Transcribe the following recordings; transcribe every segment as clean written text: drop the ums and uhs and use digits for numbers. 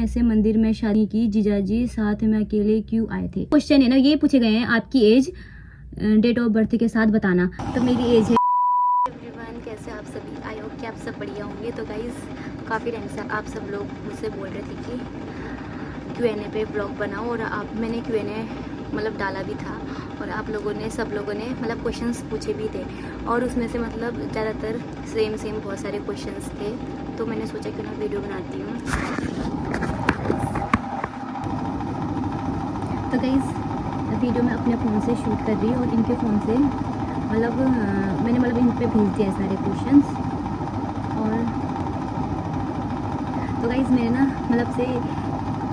ऐसे मंदिर में शादी की, जीजाजी साथ में अकेले क्यों आए थे। क्वेश्चन है ना, ये पूछे गए हैं आपकी एज डेट ऑफ बर्थ के साथ बताना। तो मेरी एज है। एवरीवन, कैसे आप सभी? आई होप कि आप सब बढ़िया होंगे। तो गाइस, काफ़ी टाइम से आप सब लोग मुझसे बोल रहे थे कि Q&A पे ब्लॉग बनाओ, और मैंने Q&A मतलब डाला भी था, और आप लोगों ने, सब लोगों ने मतलब क्वेश्चंस पूछे भी थे, और उसमें से मतलब ज़्यादातर सेम बहुत सारे क्वेश्चंस थे। तो मैंने सोचा कि ना वीडियो बनाती हूँ। तो गाइस, वीडियो मैं अपने फ़ोन से शूट कर रही हूँ, और इनके फ़ोन से मतलब मैंने मतलब इन पे भेज दिया सारे क्वेश्चंस। और तो गाइस, मैंने ना मतलब से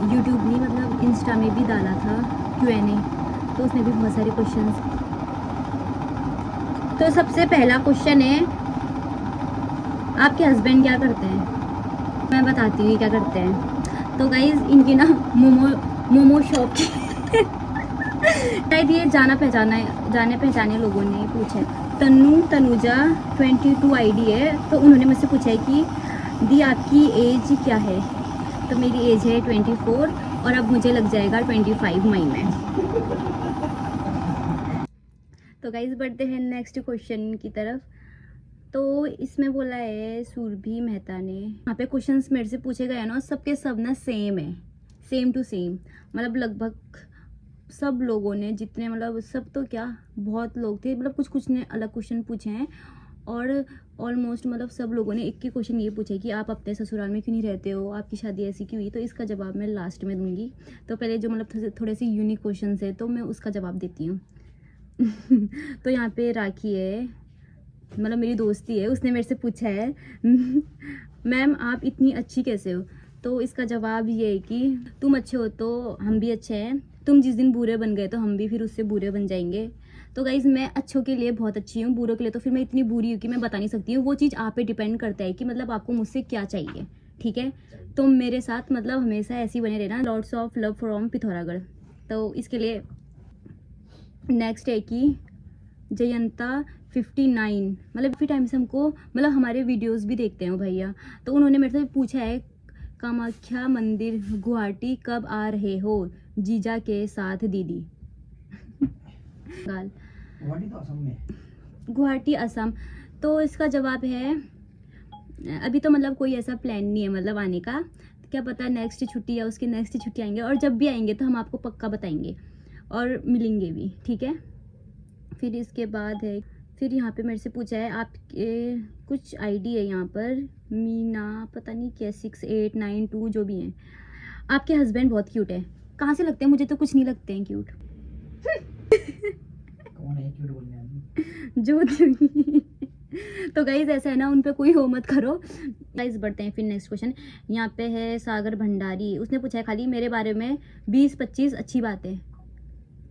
यूट्यूब ने मतलब इंस्टा में भी डाला था Q&A, तो उसमें भी बहुत सारे क्वेश्चंस। तो सबसे पहला क्वेश्चन है, आपके हस्बैंड क्या करते हैं? मैं बताती हूँ क्या करते हैं। तो गाइस, इनकी ना मोमो शॉप शायद ये जाने पहचाने लोगों ने पूछा है। तनुजा 22 आईडी है। तो उन्होंने मुझसे पूछा है कि दी आपकी एज क्या है। तो मेरी एज है 24, और अब मुझे लग जाएगा 25 मई में। तो गाइस, बढ़ते हैं नेक्स्ट क्वेश्चन की तरफ। तो इसमें बोला है सुरभि मेहता ने, यहाँ पे क्वेश्चंस मेरे से पूछे गए हैं ना, सबके सब ना सेम है, सेम टू सेम। मतलब लगभग सब लोगों ने, जितने मतलब सब तो क्या, बहुत लोग थे, मतलब कुछ ने अलग क्वेश्चन पूछे हैं, और ऑलमोस्ट मतलब सब लोगों ने एक ही क्वेश्चन ये पूछा कि आप अपने ससुराल में क्यों नहीं रहते हो, आपकी शादी ऐसी क्यों हुई। तो इसका जवाब मैं लास्ट में दूंगी। तो पहले जो मतलब थोड़े से यूनिक क्वेश्चन है, तो मैं उसका जवाब देती हूँ। तो यहाँ पे राखी है, मतलब मेरी दोस्ती है, उसने मेरे से पूछा है मैम आप इतनी अच्छी कैसे हो। तो इसका जवाब ये है कि तुम अच्छे हो तो हम भी अच्छे हैं, तुम जिस दिन बुरे बन गए तो हम भी फिर उससे बुरे बन जाएंगे। तो गाइज़, मैं अच्छों के लिए बहुत अच्छी हूँ, बुरों के लिए तो फिर मैं इतनी बुरी हूँ कि मैं बता नहीं सकती हूँ। वो चीज़ आप पे डिपेंड करता है कि मतलब आपको मुझसे क्या चाहिए, ठीक है। तो मेरे साथ मतलब हमेशा ऐसे ही बने रहना। Lots of love from Pithoragarh. तो इसके लिए नेक्स्ट है कि जयंता 59, मतलब काफ़ी टाइम से हमको मतलब हमारे वीडियोस भी देखते हैं भैया। तो उन्होंने मेरे से पूछा है, कामाख्या मंदिर गुवाहाटी कब आ रहे हो जीजा के साथ दीदी। गुवाहाटी असम। तो इसका जवाब है अभी तो मतलब कोई ऐसा प्लान नहीं है मतलब आने का। क्या पता नेक्स्ट छुट्टी या उसकी नेक्स्ट छुट्टी आएंगे, और जब भी आएंगे तो हम आपको पक्का बताएंगे और मिलेंगे भी, ठीक है। फिर इसके बाद है, फिर यहाँ पे मेरे से पूछा है आपके कुछ आईडी है यहाँ पर, मीना पता नहीं क्या 6892 जो भी हैं। आपके हस्बैंड बहुत क्यूट है। कहाँ से लगते हैं? मुझे तो कुछ नहीं लगते हैं क्यूट। कौन है क्यूट बोलने वाली? जो तो गाइज ऐसा है ना, उन पे कोई हो मत करो। गाइज बढ़ते हैं फिर नेक्स्ट क्वेश्चन। यहाँ पे है सागर भंडारी, उसने पूछा है खाली मेरे बारे में 20-25 अच्छी बातें।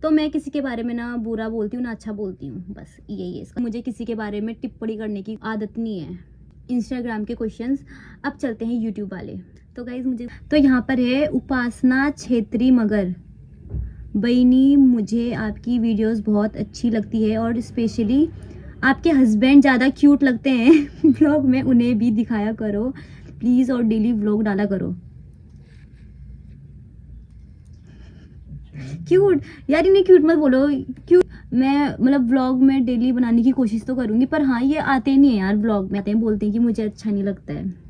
तो मैं किसी के बारे में ना बुरा बोलती हूँ ना अच्छा बोलती हूँ, बस यही है इसका। मुझे किसी के बारे में टिप्पणी करने की आदत नहीं है। इंस्टाग्राम के क्वेश्चंस। अब चलते हैं यूट्यूब वाले। तो गाइज मुझे तो यहाँ पर है उपासना छेत्री मगर, बहनी मुझे आपकी वीडियोस बहुत अच्छी लगती है, और स्पेशली आपके हस्बैंड ज़्यादा क्यूट लगते हैं ब्लॉग में, उन्हें भी दिखाया करो प्लीज़, और डेली व्लॉग डाला करो। क्यूट यार, इन्हें क्यूट मत बोलो। क्यूट मैं मतलब व्लॉग में डेली बनाने की कोशिश तो करूंगी, पर हाँ ये आते नहीं है यार व्लॉग में, आते हैं बोलते हैं कि मुझे अच्छा नहीं लगता है।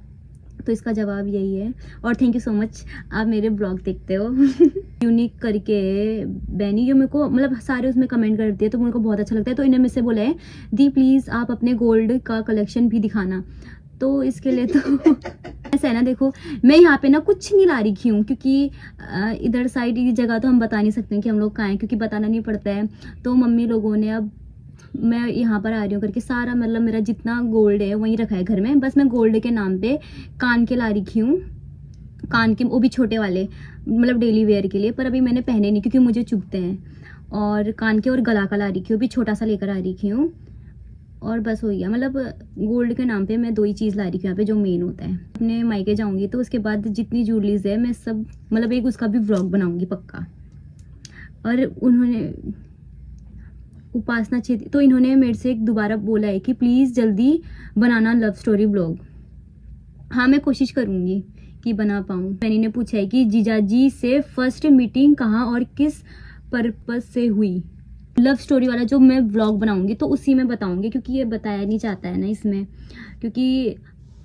तो इसका जवाब यही है। और थैंक यू सो मच, आप मेरे ब्लॉग देखते हो। यूनिक करके बैनी, जो मेरे को मतलब सारे उसमें कमेंट करती है तो मेरे को बहुत अच्छा लगता है। तो इन्हें मुझसे बोला है दी प्लीज़ आप अपने गोल्ड का कलेक्शन भी दिखाना। तो इसके लिए तो ऐसा है ना, देखो मैं यहाँ पे ना कुछ नहीं ला रही हूँ, क्योंकि इधर साइड की जगह तो हम बता नहीं सकते कि हम लोग कहाँ हैं, क्योंकि बताना नहीं पड़ता है। तो मम्मी लोगों ने, अब मैं यहाँ पर आ रही हूँ करके सारा मतलब मेरा जितना गोल्ड है वहीं रखा है घर में। बस मैं गोल्ड के नाम पे कान के ला रही हूँ, कान के, वो भी छोटे वाले, मतलब डेली वेयर के लिए, पर अभी मैंने पहने नहीं क्योंकि मुझे चुभते हैं। और कान के और गला का ला रही हूँ, भी छोटा सा लेकर आ रही हूँ। और बस हो गया, मतलब गोल्ड के नाम पे मैं 2 ही चीज़ ला रही हूँ यहाँ पे जो मेन होता है। अपने मायके जाऊँगी तो उसके बाद जितनी ज्वेलरीज है मैं सब मतलब एक उसका भी व्लॉग बनाऊँगी पक्का। और उन्होंने उपासना छेत्री, तो इन्होंने मेरे से एक दोबारा बोला है कि प्लीज़ जल्दी बनाना लव स्टोरी व्लॉग। हाँ मैं कोशिश करूँगी कि बना पाऊँ। मैंने ने पूछा है कि जीजाजी से फर्स्ट मीटिंग कहाँ और किस पर्पस से हुई। लव स्टोरी वाला जो मैं व्लॉग बनाऊंगी तो उसी में बताऊंगी, क्योंकि ये बताया नहीं जाता है ना इसमें, क्योंकि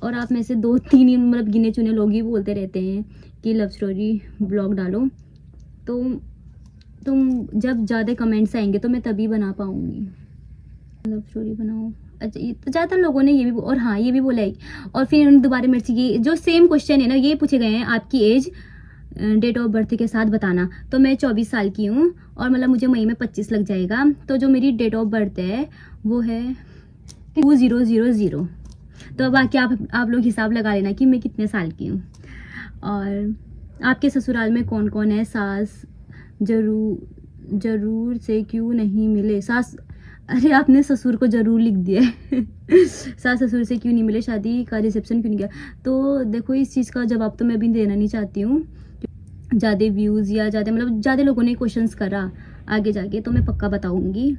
और आप में से 2-3 ही मतलब गिने चुने लोग ही बोलते रहते हैं कि लव स्टोरी व्लॉग डालो। तो तुम जब ज़्यादा कमेंट्स आएंगे तो मैं तभी बना पाऊंगी। लव स्टोरी बनाओ। अच्छा, ये तो ज़्यादातर लोगों ने ये भी और हाँ ये भी बोला है। और फिर उन्होंने दोबारा मेरे से ये जो सेम क्वेश्चन है ना, ये पूछे गए हैं आपकी एज डेट ऑफ बर्थ के साथ बताना। तो मैं 24 साल की हूँ और मतलब मुझे मई में 25 लग जाएगा। तो जो मेरी डेट ऑफ बर्थ है वो है 2000। तो अब बाकी आप लोग हिसाब लगा लेना कि मैं कितने साल की हूँ। और आपके ससुराल में कौन कौन है? सास जरूर से क्यों नहीं मिले? सास, अरे आपने ससुर को जरूर लिख दिया है। सास ससुर से क्यों नहीं मिले? शादी का रिसेप्शन क्यों नहीं किया? तो देखो इस चीज़ का जवाब तो मैं अभी देना नहीं चाहती हूँ। ज़्यादा व्यूज़ या ज़्यादा मतलब ज़्यादा लोगों ने क्वेश्चंस करा आगे जाके तो मैं पक्का बताऊँगी,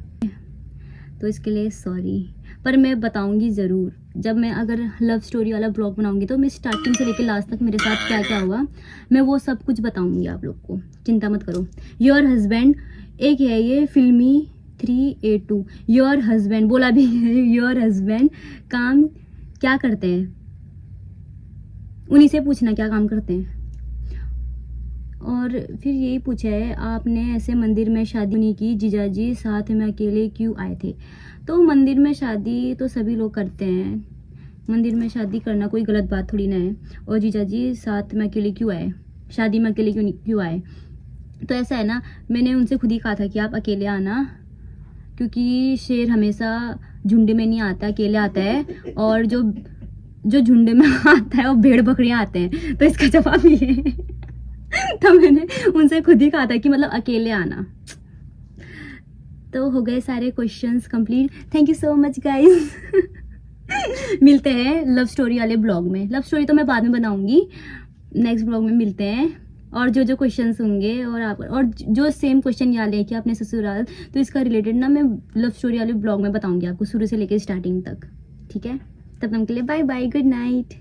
तो इसके लिए सॉरी। पर मैं बताऊँगी ज़रूर। जब मैं अगर लव स्टोरी वाला ब्लॉग बनाऊँगी तो मैं स्टार्टिंग से लेकर लास्ट तक मेरे साथ क्या क्या हुआ मैं वो सब कुछ बताऊँगी आप लोग को, चिंता मत करो। योर हस्बैंड, एक है ये फिल्मी 382, योर हस्बैंड बोला भी योर हस्बैंड काम क्या करते हैं? उन्हीं से पूछना क्या काम करते हैं। और फिर यही पूछा है आपने ऐसे मंदिर में शादी नहीं की, जीजाजी साथ में अकेले क्यों आए थे? तो मंदिर में शादी तो सभी लोग करते हैं, मंदिर में शादी करना कोई गलत बात थोड़ी ना है। और जीजाजी साथ में अकेले क्यों आए, शादी में अकेले क्यों आए? तो ऐसा है ना, मैंने उनसे खुद ही कहा था कि आप अकेले आना, क्योंकि शेर हमेशा झुंड में नहीं आता, अकेले आता है। और जो झुंड में आता है वो भेड़ बकरियां आते हैं। तो इसका जवाब ये है। तो मैंने उनसे खुद ही कहा था कि मतलब अकेले आना। तो हो गए सारे questions complete. Thank you so much guys. मिलते हैं लव स्टोरी वाले ब्लॉग में। लव स्टोरी तो मैं बाद में बनाऊंगी, नेक्स्ट ब्लॉग में मिलते हैं। और जो क्वेश्चंस होंगे और जो सेम क्वेश्चन याद है कि अपने ससुराल, तो इसका रिलेटेड ना मैं लव स्टोरी वाले ब्लॉग में बताऊंगी आपको शुरू से लेकर स्टार्टिंग तक। ठीक है, तब तक के लिए बाय बाय, गुड नाइट।